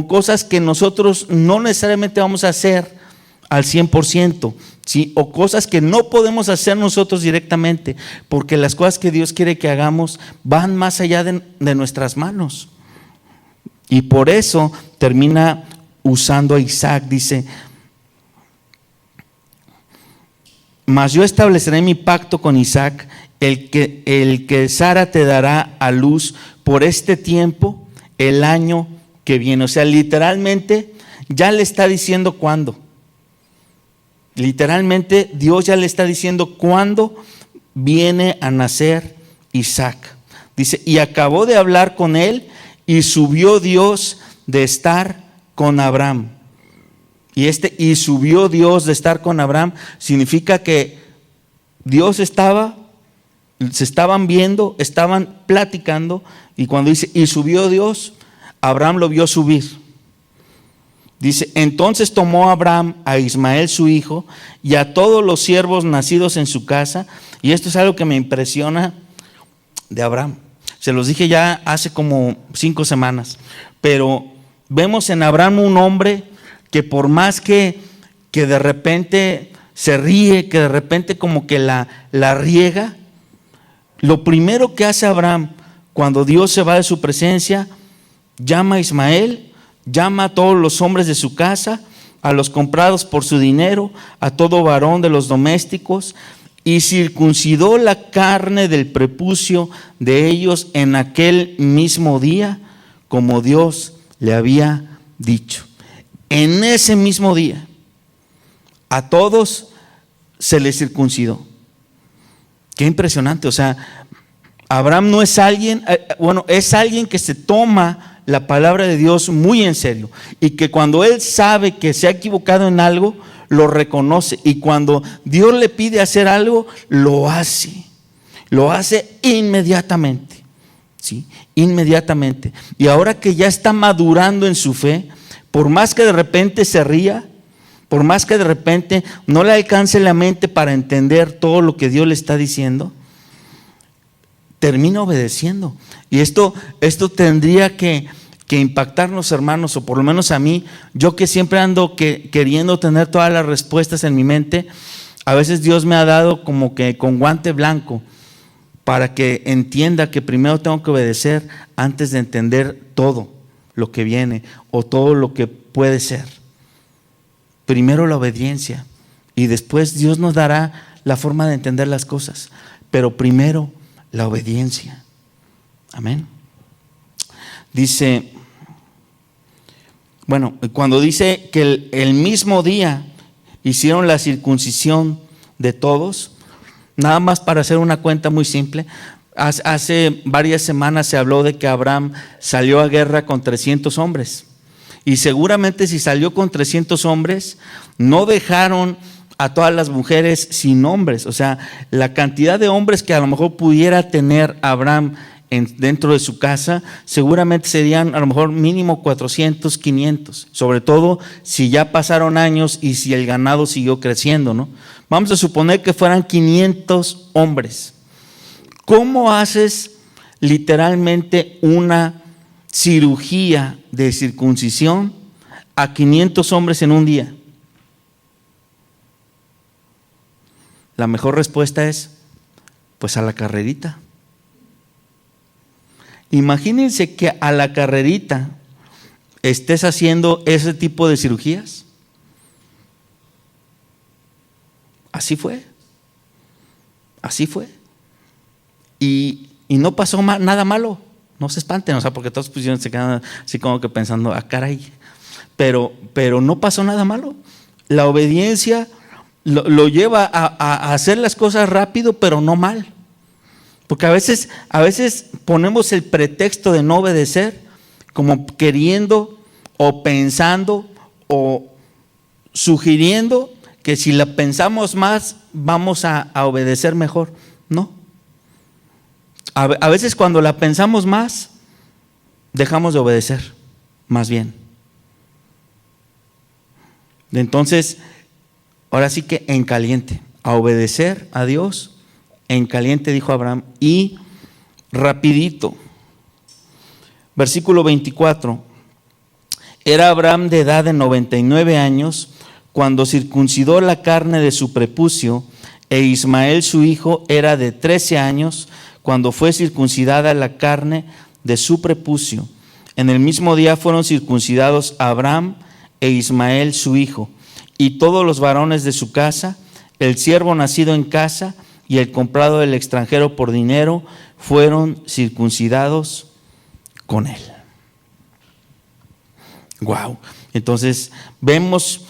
cosas que nosotros no necesariamente vamos a hacer al 100%, ¿sí? O cosas que no podemos hacer nosotros directamente, porque las cosas que Dios quiere que hagamos van más allá de nuestras manos. Y por eso termina usando a Isaac, dice, mas yo estableceré mi pacto con Isaac, el que Sara te dará a luz por este tiempo, el año que viene. O sea, literalmente ya le está diciendo cuándo. Literalmente Dios ya le está diciendo cuándo viene a nacer Isaac. Dice, y acabó de hablar con él y subió Dios de estar con Abraham. Y subió Dios de estar con Abraham significa que Dios se estaban viendo, estaban platicando, y cuando dice, y subió Dios, Abraham lo vio subir. Dice, entonces tomó Abraham a Ismael su hijo y a todos los siervos nacidos en su casa, y esto es algo que me impresiona de Abraham. Se los dije ya hace como 5 semanas, pero vemos en Abraham un hombre que por más que de repente se ríe, que de repente como que la riega, lo primero que hace Abraham cuando Dios se va de su presencia, llama a Ismael, llama a todos los hombres de su casa, a los comprados por su dinero, a todo varón de los domésticos, y circuncidó la carne del prepucio de ellos en aquel mismo día, como Dios le había dicho. En ese mismo día, a todos se les circuncidó. Qué impresionante. O sea, Abraham no es alguien, es alguien que se toma la palabra de Dios muy en serio, y que cuando él sabe que se ha equivocado en algo, lo reconoce, y cuando Dios le pide hacer algo, lo hace inmediatamente, ¿sí? Inmediatamente. Y ahora que ya está madurando en su fe, por más que de repente se ría, por más que de repente no le alcance la mente para entender todo lo que Dios le está diciendo, termina obedeciendo. Y esto tendría que impactarnos, hermanos, o por lo menos a mí, yo que siempre ando queriendo tener todas las respuestas en mi mente. A veces Dios me ha dado como que con guante blanco para que entienda que primero tengo que obedecer antes de entender todo lo que viene o todo lo que puede ser. Primero la obediencia, y después Dios nos dará la forma de entender las cosas, pero primero la obediencia. Amén. Dice, cuando dice que el mismo día hicieron la circuncisión de todos, nada más para hacer una cuenta muy simple, hace varias semanas se habló de que Abraham salió a guerra con 300 hombres. Y seguramente si salió con 300 hombres, no dejaron a todas las mujeres sin hombres. O sea, la cantidad de hombres que a lo mejor pudiera tener Abraham dentro de su casa, seguramente serían a lo mejor mínimo 400, 500. Sobre todo si ya pasaron años y si el ganado siguió creciendo, ¿no? Vamos a suponer que fueran 500 hombres. ¿Cómo haces literalmente una cirugía de circuncisión a 500 hombres en un día? La mejor respuesta es, pues a la carrerita. Imagínense que a la carrerita estés haciendo ese tipo de cirugías. Así fue. Así fue. Y no pasó nada malo. No se espanten, o sea, porque todos se quedan así como que pensando, caray. Pero no pasó nada malo. La obediencia lo lleva a hacer las cosas rápido, pero no mal. Porque a veces ponemos el pretexto de no obedecer como queriendo o pensando o sugiriendo que si la pensamos más, vamos a obedecer mejor. No. A veces cuando la pensamos más, dejamos de obedecer, más bien. Entonces, ahora sí que en caliente, a obedecer a Dios, en caliente dijo Abraham, y rapidito. Versículo 24. Era Abraham de edad de 99 años cuando circuncidó la carne de su prepucio, e Ismael su hijo era de 13 años cuando fue circuncidada la carne de su prepucio. En el mismo día fueron circuncidados Abraham e Ismael su hijo, y todos los varones de su casa, el siervo nacido en casa y el comprado del extranjero por dinero, fueron circuncidados con él. Wow. Entonces vemos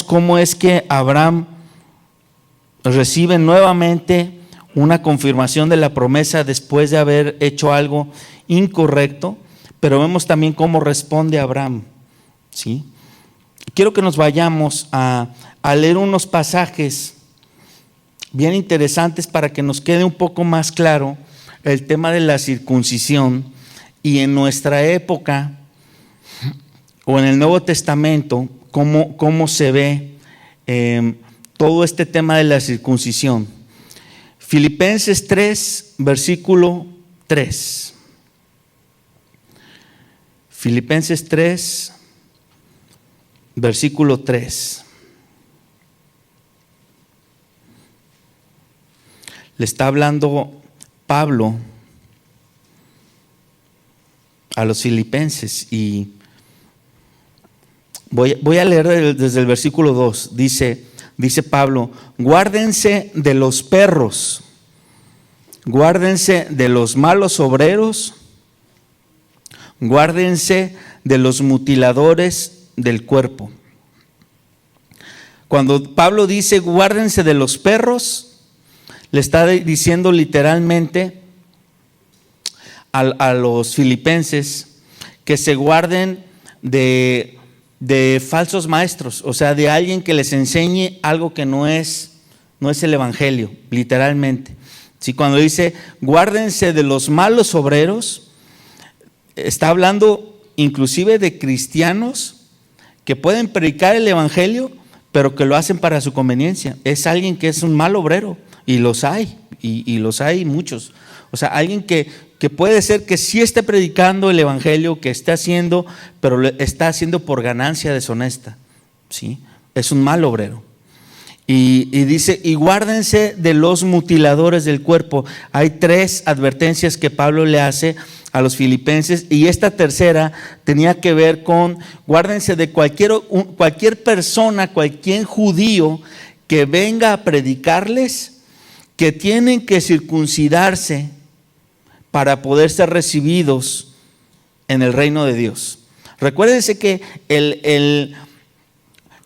cómo es que Abraham recibe nuevamente una confirmación de la promesa después de haber hecho algo incorrecto, pero vemos también cómo responde Abraham, ¿sí? Quiero que nos vayamos a leer unos pasajes bien interesantes para que nos quede un poco más claro el tema de la circuncisión, y en nuestra época o en el Nuevo Testamento cómo se ve todo este tema de la circuncisión. Filipenses 3, versículo 3. Filipenses 3, versículo 3. Le está hablando Pablo a los filipenses, y voy a leer desde el versículo 2. Dice Pablo: guárdense de los perros, guárdense de los malos obreros, guárdense de los mutiladores del cuerpo. Cuando Pablo dice guárdense de los perros, le está diciendo literalmente a los filipenses que se guarden de falsos maestros, o sea, de alguien que les enseñe algo que no es el evangelio, literalmente. ¿Sí? Cuando dice guárdense de los malos obreros, está hablando inclusive de cristianos que pueden predicar el evangelio, pero que lo hacen para su conveniencia. Es alguien que es un mal obrero, y los hay, y los hay muchos. O sea, alguien que puede ser que sí esté predicando el evangelio, que esté haciendo, pero lo está haciendo por ganancia deshonesta, ¿sí? Es un mal obrero. Y dice, y guárdense de los mutiladores del cuerpo. Hay 3 advertencias que Pablo le hace a los filipenses, y esta tercera tenía que ver con guárdense de cualquier persona, cualquier judío que venga a predicarles que tienen que circuncidarse para poder ser recibidos en el reino de Dios. Recuérdense que el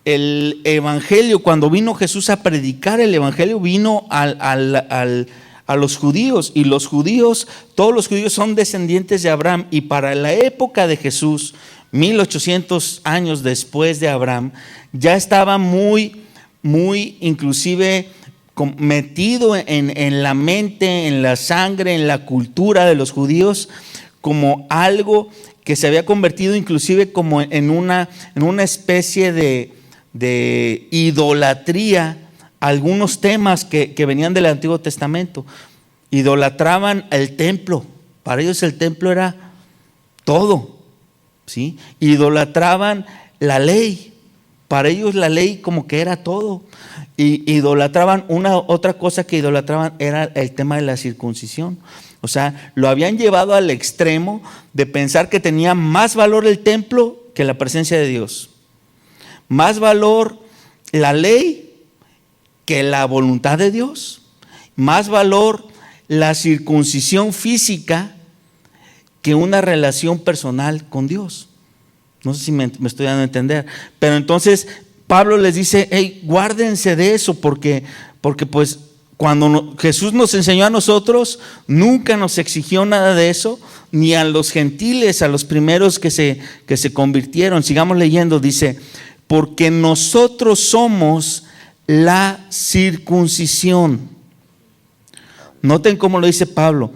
evangelio, cuando vino Jesús a predicar el evangelio, vino a los judíos, y los judíos, todos los judíos son descendientes de Abraham, y para la época de Jesús, 1800 años después de Abraham, ya estaba muy inclusive metido en la mente, en la sangre, en la cultura de los judíos, como algo que se había convertido inclusive como en una especie de idolatría, algunos temas que venían del Antiguo Testamento. Idolatraban el templo, para ellos el templo era todo, ¿sí? Idolatraban la ley, para ellos la ley como que era todo. Y idolatraban otra cosa que idolatraban era el tema de la circuncisión. O sea, lo habían llevado al extremo de pensar que tenía más valor el templo que la presencia de Dios, más valor la ley que la voluntad de Dios, más valor la circuncisión física que una relación personal con Dios. No sé si me estoy dando a entender, pero entonces Pablo les dice, hey, guárdense de eso, porque pues cuando Jesús nos enseñó a nosotros, nunca nos exigió nada de eso, ni a los gentiles, a los primeros que se convirtieron. Sigamos leyendo, dice, porque nosotros somos la circuncisión. Noten cómo lo dice Pablo.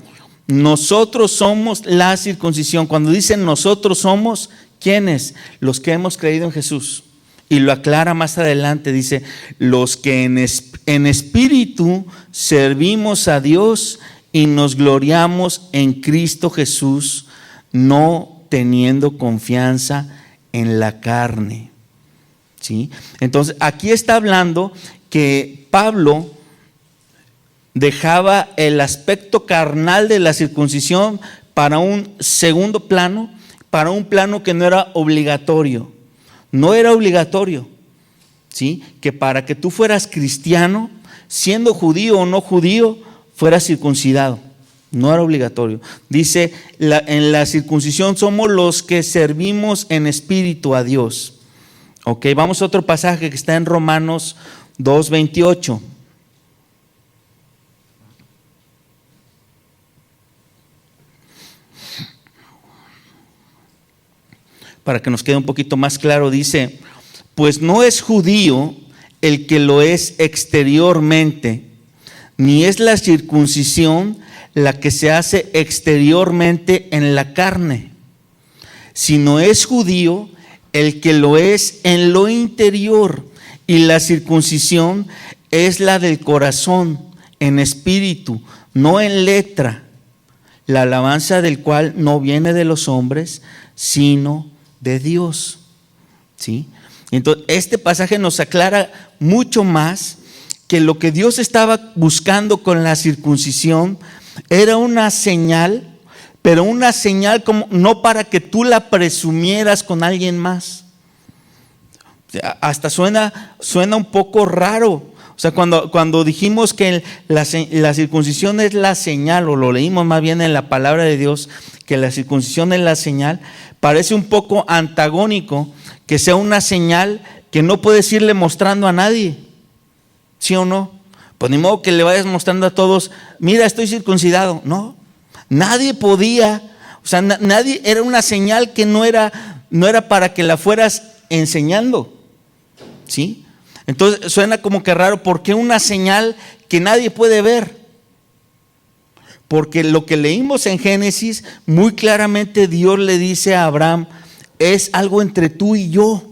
Nosotros somos la circuncisión. Cuando dicen nosotros somos, ¿quiénes? Los que hemos creído en Jesús. Y lo aclara más adelante, dice, los que en espíritu servimos a Dios y nos gloriamos en Cristo Jesús, no teniendo confianza en la carne. ¿Sí? Entonces, aquí está hablando que Pablo dejaba el aspecto carnal de la circuncisión para un segundo plano, para un plano que no era obligatorio. No era obligatorio, ¿sí? Que para que tú fueras cristiano, siendo judío o no judío, fueras circuncidado. No era obligatorio. Dice, en la circuncisión somos los que servimos en espíritu a Dios. Ok, vamos a otro pasaje que está en Romanos 2:28. Para que nos quede un poquito más claro, dice, pues no es judío el que lo es exteriormente, ni es la circuncisión la que se hace exteriormente en la carne, sino es judío el que lo es en lo interior, y la circuncisión es la del corazón, en espíritu, no en letra, la alabanza del cual no viene de los hombres, sino de Dios. ¿Sí? Entonces, este pasaje nos aclara mucho más que lo que Dios estaba buscando con la circuncisión era una señal, pero una señal como no para que tú la presumieras con alguien más. Hasta suena un poco raro. O sea, cuando dijimos que la circuncisión es la señal, o lo leímos más bien en la palabra de Dios, que la circuncisión es la señal, parece un poco antagónico que sea una señal que no puedes irle mostrando a nadie. ¿Sí o no? Pues ni modo que le vayas mostrando a todos, mira, estoy circuncidado. No, nadie podía, o sea, nadie, era una señal que no era para que la fueras enseñando. ¿Sí? Entonces suena como que raro, ¿por qué una señal que nadie puede ver? Porque lo que leímos en Génesis, muy claramente Dios le dice a Abraham, es algo entre tú y yo.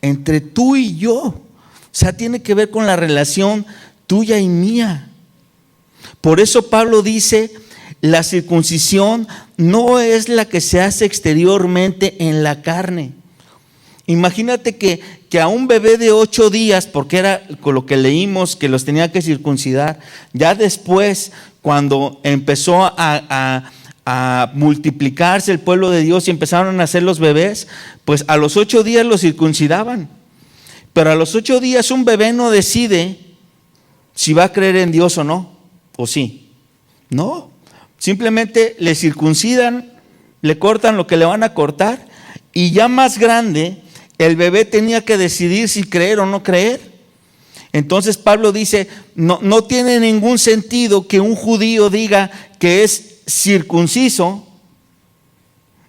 Entre tú y yo. O sea, tiene que ver con la relación tuya y mía. Por eso Pablo dice, la circuncisión no es la que se hace exteriormente en la carne. Imagínate que a un bebé de 8 días, porque era con lo que leímos que los tenía que circuncidar, ya después cuando empezó a multiplicarse el pueblo de Dios y empezaron a nacer los bebés, pues a los 8 días los circuncidaban. Pero a los 8 días un bebé no decide si va a creer en Dios o no, o sí. No, simplemente le circuncidan, le cortan lo que le van a cortar, y ya más grande el bebé tenía que decidir si creer o no creer. Entonces Pablo dice, no tiene ningún sentido que un judío diga que es circunciso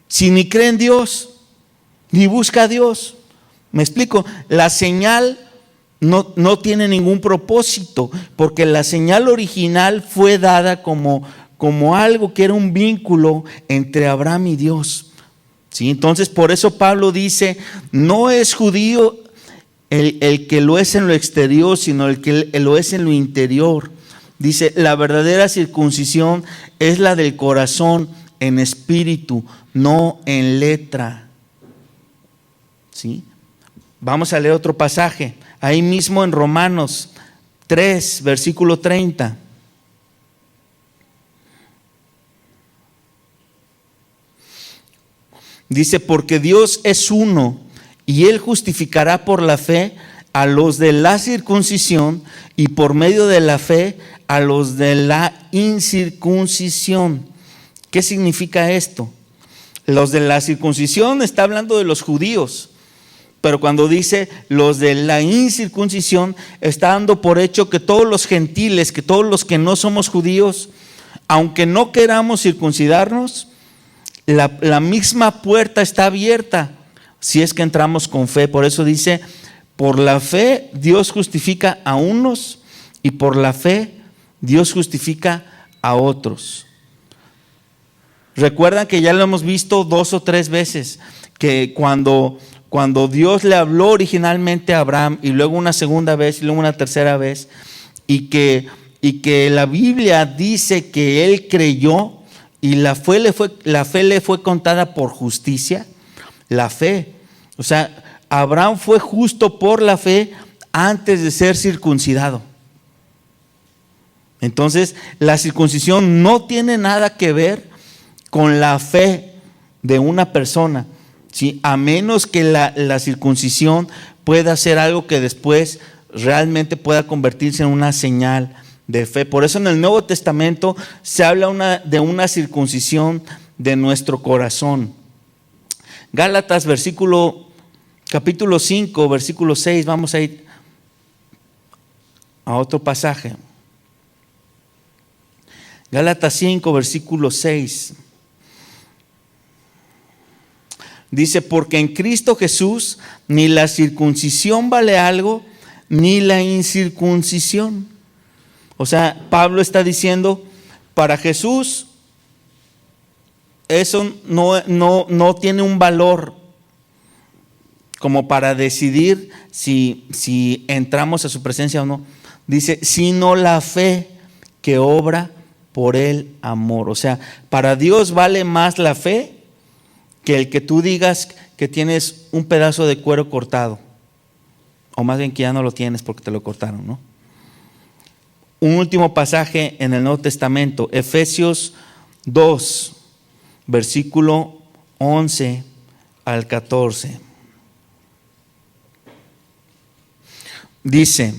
si ni cree en Dios, ni busca a Dios. ¿Me explico? La señal no tiene ningún propósito, porque la señal original fue dada como algo que era un vínculo entre Abraham y Dios. ¿Sí? Entonces por eso Pablo dice, no es judío el que lo es en lo exterior, sino el que lo es en lo interior. Dice, la verdadera circuncisión es la del corazón, en espíritu, no en letra. ¿Sí? Vamos a leer otro pasaje, ahí mismo en Romanos 3, versículo 30. Dice, porque Dios es uno y Él justificará por la fe a los de la circuncisión y por medio de la fe a los de la incircuncisión. ¿Qué significa esto? Los de la circuncisión está hablando de los judíos, pero cuando dice los de la incircuncisión está dando por hecho que todos los gentiles, que todos los que no somos judíos, aunque no queramos circuncidarnos, la misma puerta está abierta. si es que entramos con fe. Por eso dice, por la fe Dios justifica a unos y por la fe Dios justifica a otros. Recuerdan que ya lo hemos visto 2 o 3 veces, que cuando Dios le habló originalmente a Abraham y luego una segunda vez y luego una tercera vez, y que la Biblia dice que él creyó y la fe le fue contada por justicia. La fe, o sea, Abraham fue justo por la fe antes de ser circuncidado. Entonces, la circuncisión no tiene nada que ver con la fe de una persona, ¿sí? A menos que la circuncisión pueda ser algo que después realmente pueda convertirse en una señal de fe. Por eso en el Nuevo Testamento se habla de una circuncisión de nuestro corazón. Gálatas capítulo 5, versículo 6, vamos a ir a otro pasaje. Gálatas 5, versículo 6. Dice, porque en Cristo Jesús ni la circuncisión vale algo, ni la incircuncisión. O sea, Pablo está diciendo, para Jesús eso no tiene un valor como para decidir si entramos a su presencia o no. Dice, sino la fe que obra por el amor. O sea, para Dios vale más la fe que el que tú digas que tienes un pedazo de cuero cortado, o más bien que ya no lo tienes porque te lo cortaron, ¿no? Un último pasaje en el Nuevo Testamento, Efesios 2, versículo 11 al 14. Dice,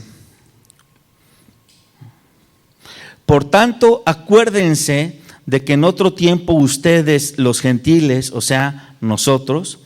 por tanto, acuérdense de que en otro tiempo ustedes, los gentiles, o sea, nosotros,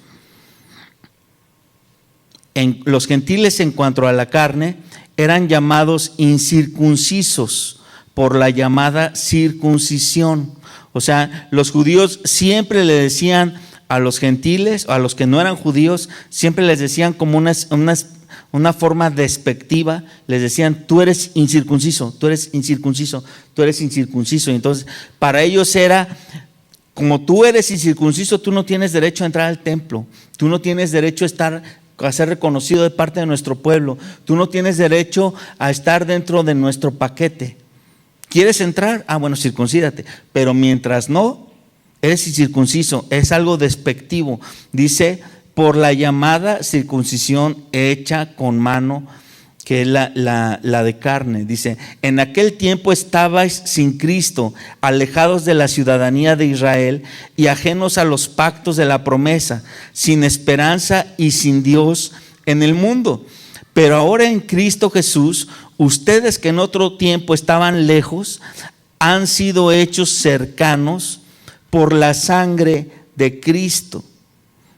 los gentiles en cuanto a la carne, eran llamados incircuncisos por la llamada circuncisión. O sea, los judíos siempre le decían a los gentiles, o a los que no eran judíos, siempre les decían como una forma despectiva, les decían, tú eres incircunciso, tú eres incircunciso, tú eres incircunciso. Y entonces, para ellos era, como tú eres incircunciso, tú no tienes derecho a entrar al templo, tú no tienes derecho a ser reconocido de parte de nuestro pueblo, tú no tienes derecho a estar dentro de nuestro paquete. ¿Quieres entrar? Ah, bueno, circuncídate, pero mientras no, eres incircunciso, es algo despectivo. Dice, por la llamada circuncisión hecha con mano, que es la de carne. Dice, en aquel tiempo estabais sin Cristo, alejados de la ciudadanía de Israel y ajenos a los pactos de la promesa, sin esperanza y sin Dios en el mundo. Pero ahora en Cristo Jesús, ustedes que en otro tiempo estaban lejos, han sido hechos cercanos por la sangre de Cristo.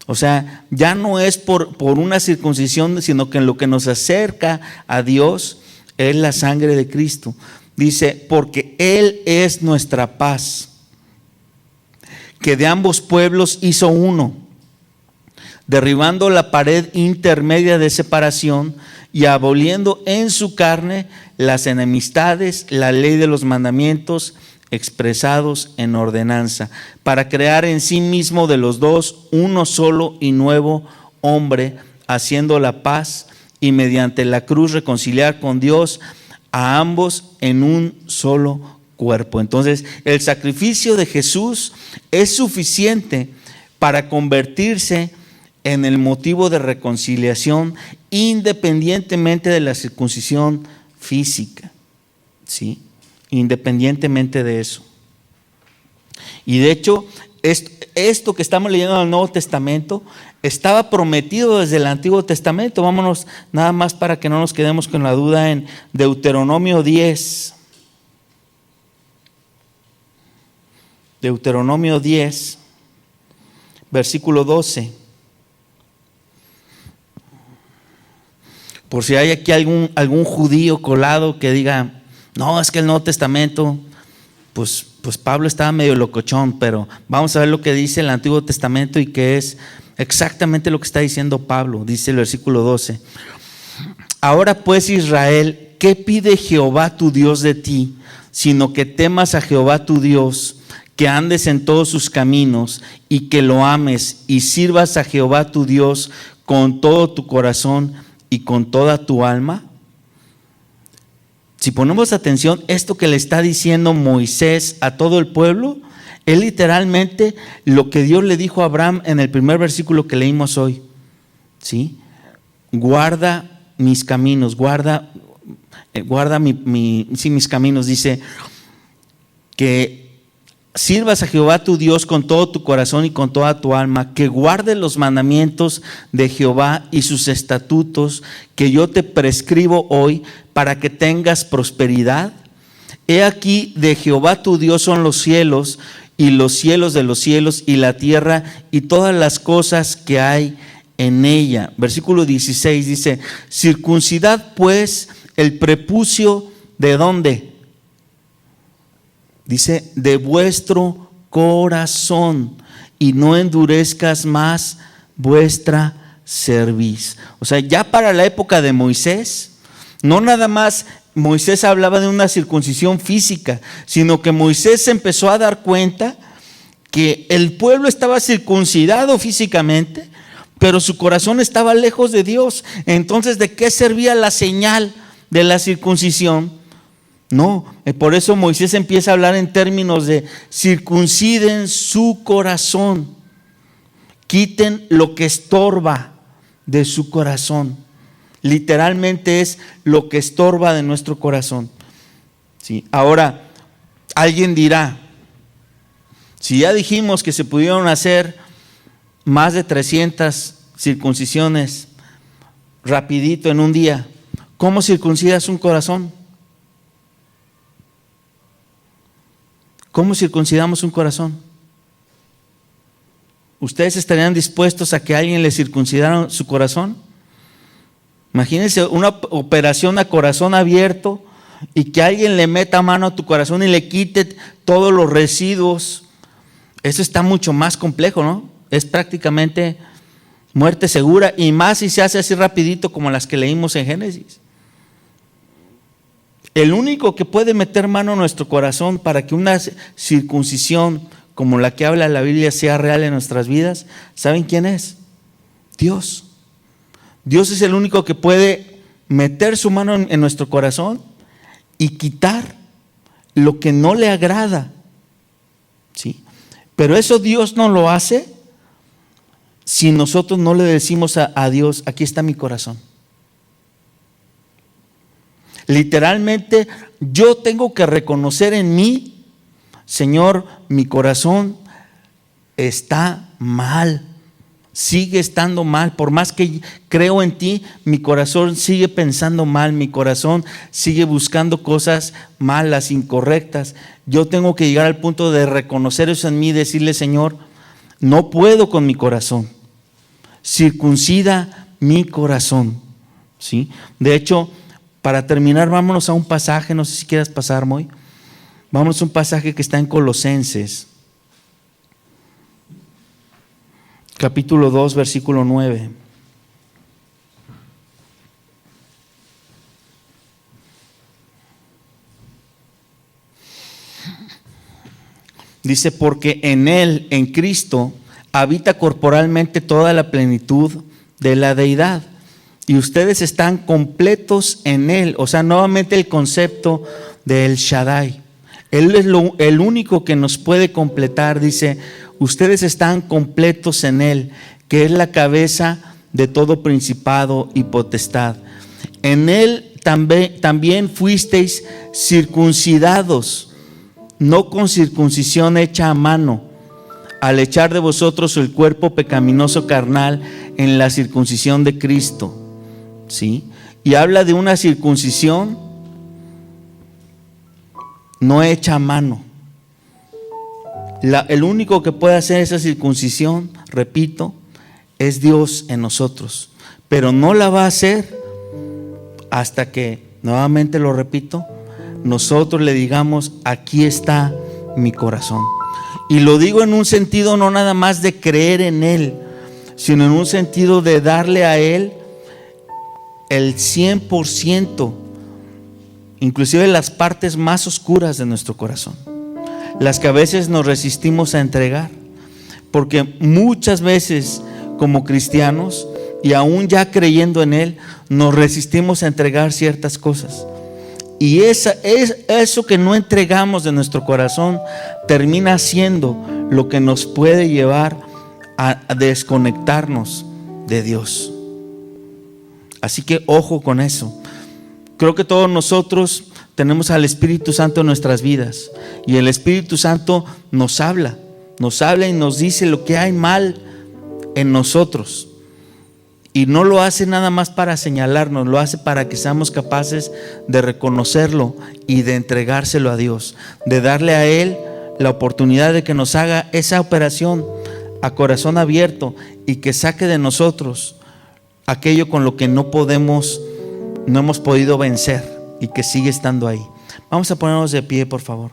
O sea, ya no es por una circuncisión, sino que en lo que nos acerca a Dios es la sangre de Cristo. Dice, porque Él es nuestra paz, que de ambos pueblos hizo uno, derribando la pared intermedia de separación y aboliendo en su carne las enemistades, la ley de los mandamientos expresados en ordenanza, para crear en sí mismo de los dos uno solo y nuevo hombre, haciendo la paz y mediante la cruz reconciliar con Dios a ambos en un solo cuerpo. Entonces, el sacrificio de Jesús es suficiente para convertirse en el motivo de reconciliación independientemente de la circuncisión física, ¿sí? Independientemente de eso. Y de hecho, esto que estamos leyendo en el Nuevo Testamento estaba prometido desde el Antiguo Testamento. Vámonos nada más para que no nos quedemos con la duda en Deuteronomio 10. Deuteronomio 10, versículo 12. Por si hay aquí algún judío colado que diga, no, es que el Nuevo Testamento, pues Pablo estaba medio locochón, pero vamos a ver lo que dice el Antiguo Testamento y que es Exactamente lo que está diciendo Pablo, dice el versículo 12. Ahora pues, Israel, ¿qué pide Jehová tu Dios de ti? Sino que temas a Jehová tu Dios, que andes en todos sus caminos y que lo ames y sirvas a Jehová tu Dios con todo tu corazón y con toda tu alma. Si ponemos atención, esto que le está diciendo Moisés a todo el pueblo, es literalmente lo que Dios le dijo a Abraham en el primer versículo que leímos hoy. ¿Sí? Guarda mis caminos, guarda mis caminos. Dice que sirvas a Jehová tu Dios con todo tu corazón y con toda tu alma, que guardes los mandamientos de Jehová y sus estatutos que yo te prescribo hoy para que tengas prosperidad. He aquí, de Jehová tu Dios son los cielos y los cielos de los cielos y la tierra y todas las cosas que hay en ella. Versículo 16 dice: circuncidad pues el prepucio, ¿de dónde? Dice, de vuestro corazón, y no endurezcas más vuestra cerviz. O sea, ya para la época de Moisés, no nada más Moisés hablaba de una circuncisión física, sino que Moisés se empezó a dar cuenta que el pueblo estaba circuncidado físicamente, pero su corazón estaba lejos de Dios. Entonces, ¿de qué servía la señal de la circuncisión? No, por eso Moisés empieza a hablar en términos de circunciden su corazón, quiten lo que estorba de su corazón. Literalmente es lo que estorba de nuestro corazón. ¿Sí? Ahora, alguien dirá, si ya dijimos que se pudieron hacer más de 300 circuncisiones rapidito en un día, ¿cómo circuncidas un corazón? ¿Cómo circuncidamos un corazón? ¿Ustedes estarían dispuestos a que alguien le circuncidara su corazón? Imagínense una operación a corazón abierto y que alguien le meta mano a tu corazón y le quite todos los residuos. Eso está mucho más complejo, ¿no? Es prácticamente muerte segura, y más si se hace así rapidito como las que leímos en Génesis. El único que puede meter mano a nuestro corazón para que una circuncisión como la que habla la Biblia sea real en nuestras vidas, ¿saben quién es? Dios. Dios es el único que puede meter su mano en nuestro corazón y quitar lo que no le agrada. ¿Sí? Pero eso Dios no lo hace si nosotros no le decimos a Dios, aquí está mi corazón. Literalmente, yo tengo que reconocer en mí, Señor, mi corazón está mal, sigue estando mal. Por más que creo en ti, mi corazón sigue pensando mal, mi corazón sigue buscando cosas malas, incorrectas. Yo tengo que llegar al punto de reconocer eso en mí y decirle, Señor, no puedo con mi corazón, circuncida mi corazón. ¿Sí? De hecho, para terminar, vámonos a un pasaje, no sé si quieras pasar, Moy. Vámonos a un pasaje que está en Colosenses, capítulo 2, versículo 9. Dice, porque en Él, en Cristo, habita corporalmente toda la plenitud de la deidad. Y ustedes están completos en Él. O sea, nuevamente el concepto de El Shaddai. Él es el único que nos puede completar. Dice, ustedes están completos en Él, que es la cabeza de todo principado y potestad. En Él también fuisteis circuncidados, no con circuncisión hecha a mano, al echar de vosotros el cuerpo pecaminoso carnal en la circuncisión de Cristo. ¿Sí? Y habla de una circuncisión no hecha a mano. El único que puede hacer esa circuncisión, repito, es Dios en nosotros. Pero no la va a hacer hasta que, nuevamente lo repito, nosotros le digamos, aquí está mi corazón. Y lo digo en un sentido no nada más de creer en Él, sino en un sentido de darle a Él el 100%, inclusive las partes más oscuras de nuestro corazón, las que a veces nos resistimos a entregar, porque muchas veces como cristianos, y aún ya creyendo en Él, nos resistimos a entregar ciertas cosas. Y eso que no entregamos de nuestro corazón termina siendo lo que nos puede llevar a desconectarnos de Dios. Así que ojo con eso. Creo que todos nosotros tenemos al Espíritu Santo en nuestras vidas, y el Espíritu Santo nos habla y nos dice lo que hay mal en nosotros. Y no lo hace nada más para señalarnos, lo hace para que seamos capaces de reconocerlo y de entregárselo a Dios, de darle a Él la oportunidad de que nos haga esa operación a corazón abierto y que saque de nosotros aquello con lo que no hemos podido vencer y que sigue estando ahí. Vamos a ponernos de pie, por favor.